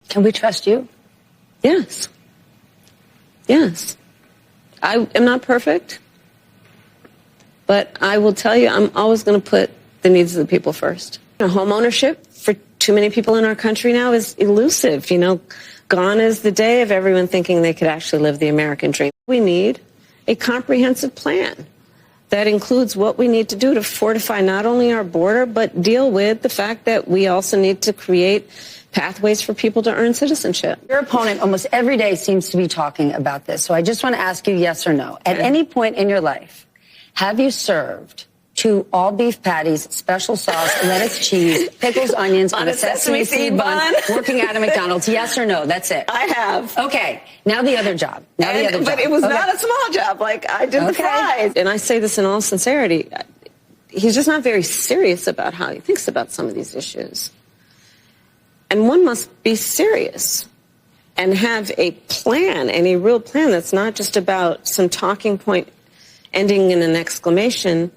Can we trust you? Yes. Yes. I am not perfect, but I will tell you, I'm always going to put the needs of the people first. Home ownership for too many people in our country now is elusive. You know, gone is the day of everyone thinking they could actually live the American dream. We need a comprehensive plan that includes what we need to do to fortify not only our border, but deal with the fact that we also need to create pathways for people to earn citizenship. Your opponent almost every day seems to be talking about this. So I just want to ask you yes or no. At any point in your life, have you served 2 all-beef patties, special sauce, lettuce, cheese, pickles, onions on a sesame seed bun, working at a McDonald's? Yes or no? That's it. I have. Okay. Now the other job. But it was not a small job. Like, I did the fries. And I say this in all sincerity. He's just not very serious about how he thinks about some of these issues. And one must be serious and have a plan, and a real plan that's not just about some talking point ending in an exclamation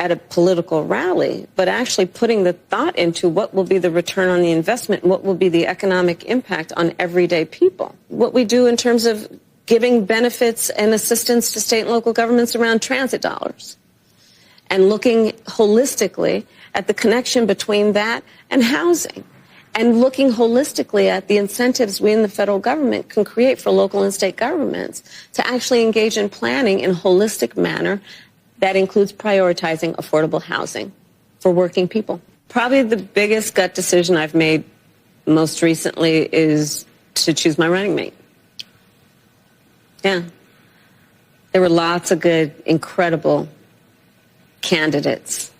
at a political rally, but actually putting the thought into what will be the return on the investment, what will be the economic impact on everyday people. What we do in terms of giving benefits and assistance to state and local governments around transit dollars, and looking holistically at the connection between that and housing, and looking holistically at the incentives we in the federal government can create for local and state governments to actually engage in planning in a holistic manner that includes prioritizing affordable housing for working people. Probably the biggest gut decision I've made most recently is to choose my running mate. Yeah. There were lots of good, incredible candidates,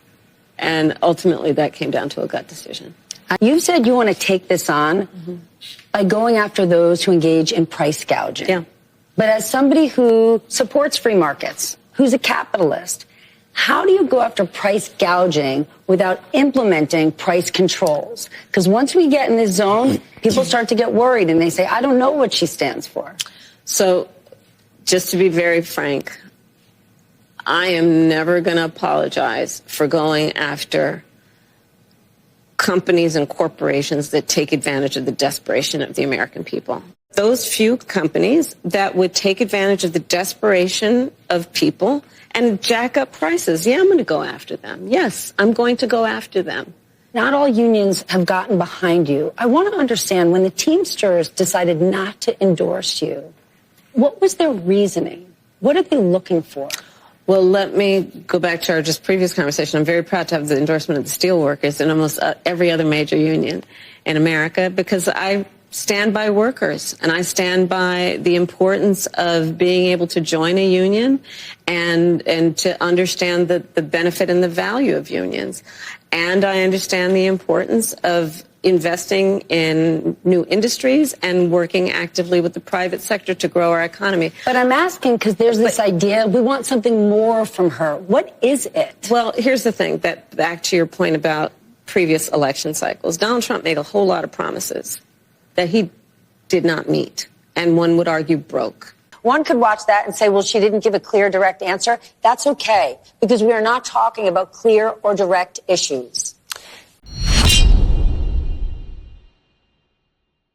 and ultimately that came down to a gut decision. You said you want to take this on by going after those who engage in price gouging. Yeah. But as somebody who supports free markets, who's a capitalist, how do you go after price gouging without implementing price controls? Because once we get in this zone, people start to get worried and they say, I don't know what she stands for. So just to be very frank, I am never going to apologize for going after companies and corporations that take advantage of the desperation of the American people. Those few companies that would take advantage of the desperation of people and jack up prices, yeah, I'm going to go after them. Yes, I'm going to go after them. Not all unions have gotten behind you. I want to understand, when the Teamsters decided not to endorse you, what was their reasoning? What are they looking for? Well, let me go back to our just previous conversation. I'm very proud to have the endorsement of the steelworkers and almost every other major union in America, because I stand by workers and I stand by the importance of being able to join a union and to understand the benefit and the value of unions. And I understand the importance of investing in new industries and working actively with the private sector to grow our economy. But I'm asking because there's this idea we want something more from her. What is it? Well, here's the thing, that back to your point about previous election cycles, Donald Trump made a whole lot of promises that he did not meet, and one would argue broke. One could watch that and say, well, she didn't give a clear, direct answer. That's okay, because we are not talking about clear or direct issues.